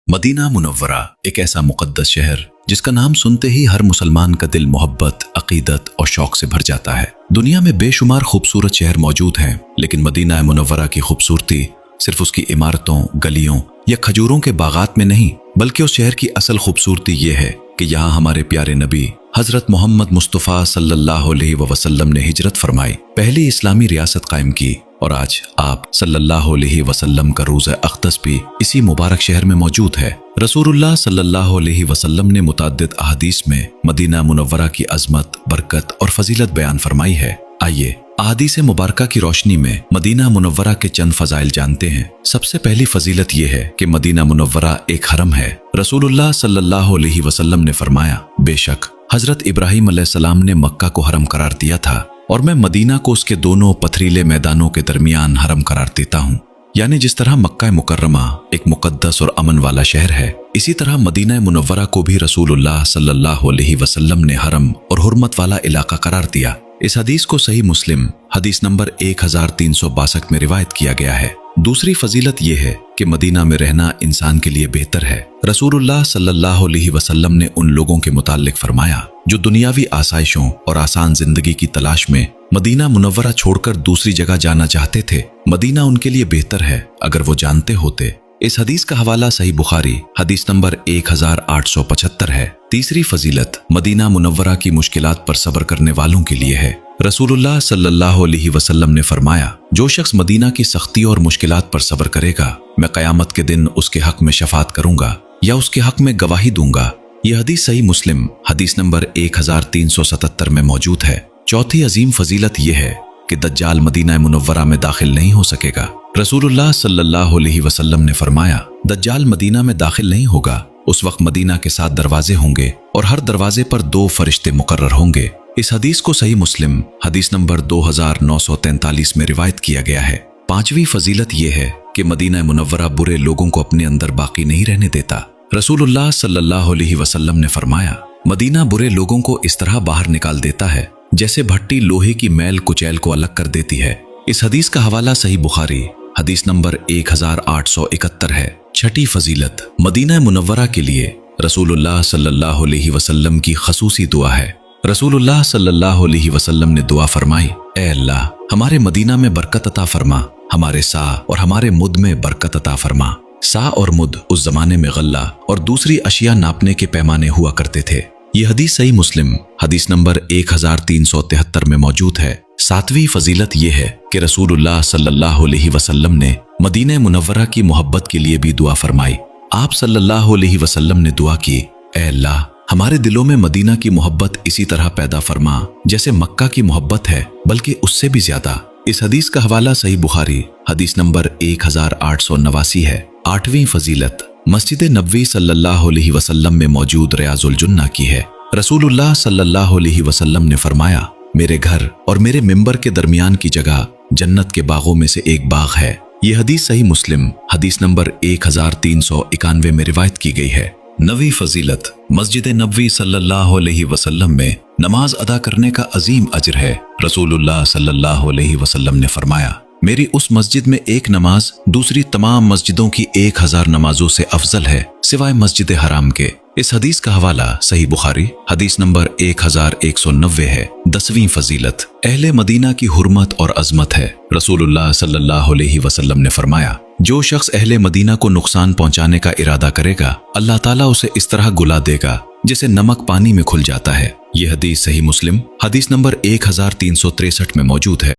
مدینہ منورہ ایک ایسا مقدس شہر جس کا نام سنتے ہی ہر مسلمان کا دل محبت، عقیدت اور شوق سے بھر جاتا ہے۔ دنیا میں بے شمار خوبصورت شہر موجود ہیں، لیکن مدینہ منورہ کی خوبصورتی صرف اس کی عمارتوں، گلیوں یا کھجوروں کے باغات میں نہیں، بلکہ اس شہر کی اصل خوبصورتی یہ ہے کہ یہاں ہمارے پیارے نبی حضرت محمد مصطفیٰ صلی اللہ علیہ وسلم نے ہجرت فرمائی، پہلی اسلامی ریاست قائم کی، اور آج آپ صلی اللہ علیہ وسلم کا روزہ اقدس بھی اسی مبارک شہر میں موجود ہے۔ رسول اللہ صلی اللہ علیہ وسلم نے متعدد احادیث میں مدینہ منورہ کی عظمت، برکت اور فضیلت بیان فرمائی ہے۔ آئیے احادیث مبارکہ کی روشنی میں مدینہ منورہ کے چند فضائل جانتے ہیں۔ سب سے پہلی فضیلت یہ ہے کہ مدینہ منورہ ایک حرم ہے۔ رسول اللہ صلی اللہ علیہ وسلم نے فرمایا، بے شک حضرت ابراہیم علیہ السلام نے مکہ کو حرم قرار دیا تھا، اور میں مدینہ کو اس کے دونوں پتھریلے میدانوں کے درمیان حرم قرار دیتا ہوں۔ یعنی جس طرح مکہ مکرمہ ایک مقدس اور امن والا شہر ہے، اسی طرح مدینہ منورہ کو بھی رسول اللہ صلی اللہ علیہ وسلم نے حرم اور حرمت والا علاقہ قرار دیا۔ اس حدیث کو صحیح مسلم حدیث نمبر 1362 میں روایت کیا گیا ہے۔ دوسری فضیلت یہ ہے کہ مدینہ میں رہنا انسان کے لیے بہتر ہے۔ رسول اللہ صلی اللہ علیہ وسلم نے ان لوگوں کے متعلق فرمایا جو دنیاوی آسائشوں اور آسان زندگی کی تلاش میں مدینہ منورہ چھوڑ کر دوسری جگہ جانا چاہتے تھے، مدینہ ان کے لیے بہتر ہے اگر وہ جانتے ہوتے۔ اس حدیث کا حوالہ صحیح بخاری حدیث نمبر 1875 ہے۔ تیسری فضیلت مدینہ منورہ کی مشکلات پر صبر کرنے والوں کے لیے ہے۔ رسول اللہ صلی اللہ علیہ وسلم نے فرمایا، جو شخص مدینہ کی سختی اور مشکلات پر صبر کرے گا، میں قیامت کے دن اس کے حق میں شفاعت کروں گا یا اس کے حق میں گواہی دوں گا۔ یہ حدیث صحیح مسلم حدیث نمبر 1377 میں موجود ہے۔ چوتھی عظیم فضیلت یہ ہے کہ دجال مدینہ منورہ میں داخل نہیں ہو سکے گا۔ رسول اللہ صلی اللہ علیہ وسلم نے فرمایا، دجال مدینہ میں داخل نہیں ہوگا۔ اس وقت مدینہ کے 7 دروازے ہوں گے اور ہر دروازے پر 2 فرشتے مقرر ہوں گے۔ اس حدیث کو صحیح مسلم حدیث نمبر 2943 میں روایت کیا گیا ہے۔ پانچویں فضیلت یہ ہے کہ مدینہ منورہ برے لوگوں کو اپنے اندر باقی نہیں رہنے دیتا۔ رسول اللہ صلی اللہ علیہ وسلم نے فرمایا، مدینہ برے لوگوں کو اس طرح باہر نکال دیتا ہے جیسے بھٹی لوہے کی میل کچیل کو الگ کر دیتی ہے۔ اس حدیث کا حوالہ صحیح بخاری حدیث نمبر 1871 ہے۔ چھٹی فضیلت مدینہ منورہ کے لیے رسول اللہ صلی اللہ علیہ وسلم کی خصوصی دعا ہے۔ رسول اللہ صلی اللہ علیہ وسلم نے دعا فرمائی، اے اللہ ہمارے مدینہ میں برکت عطا فرما، ہمارے سا اور ہمارے مد میں برکت عطا فرما۔ سا اور مد اس زمانے میں غلہ اور دوسری اشیاء ناپنے کے پیمانے ہوا کرتے تھے۔ یہ حدیث صحیح مسلم حدیث نمبر 1373 میں موجود ہے۔ ساتویں فضیلت یہ ہے کہ رسول اللہ صلی اللہ علیہ وسلم نے مدینہ منورہ کی محبت کے لیے بھی دعا فرمائی۔ آپ صلی اللہ علیہ وسلم نے دعا کی، اے اللہ ہمارے دلوں میں مدینہ کی محبت اسی طرح پیدا فرما جیسے مکہ کی محبت ہے، بلکہ اس سے بھی زیادہ۔ اس حدیث کا حوالہ صحیح بخاری حدیث نمبر 1889 ہے۔ آٹھویں فضیلت مسجد نبوی صلی اللہ علیہ وسلم میں موجود ریاض الجنہ کی ہے۔ رسول اللہ صلی اللہ علیہ وسلم نے فرمایا، میرے گھر اور میرے ممبر کے درمیان کی جگہ جنت کے باغوں میں سے ایک باغ ہے۔ یہ حدیث صحیح مسلم حدیث نمبر 1391 میں روایت کی گئی ہے۔ نویں فضیلت مسجد نبوی صلی اللہ علیہ وسلم میں نماز ادا کرنے کا عظیم اجر ہے۔ رسول اللہ صلی اللہ علیہ وسلم نے فرمایا، میری اس مسجد میں ایک نماز دوسری تمام مسجدوں کی 1000 نمازوں سے افضل ہے، سوائے مسجد حرام کے۔ اس حدیث کا حوالہ صحیح بخاری حدیث نمبر 1190 ہے۔ 10ویں فضیلت اہل مدینہ کی حرمت اور عظمت ہے۔ رسول اللہ صلی اللہ علیہ وسلم نے فرمایا، جو شخص اہل مدینہ کو نقصان پہنچانے کا ارادہ کرے گا، اللہ تعالیٰ اسے اس طرح گلا دے گا جیسے نمک پانی میں کھل جاتا ہے۔ یہ حدیث صحیح مسلم حدیث نمبر 1363 میں موجود ہے۔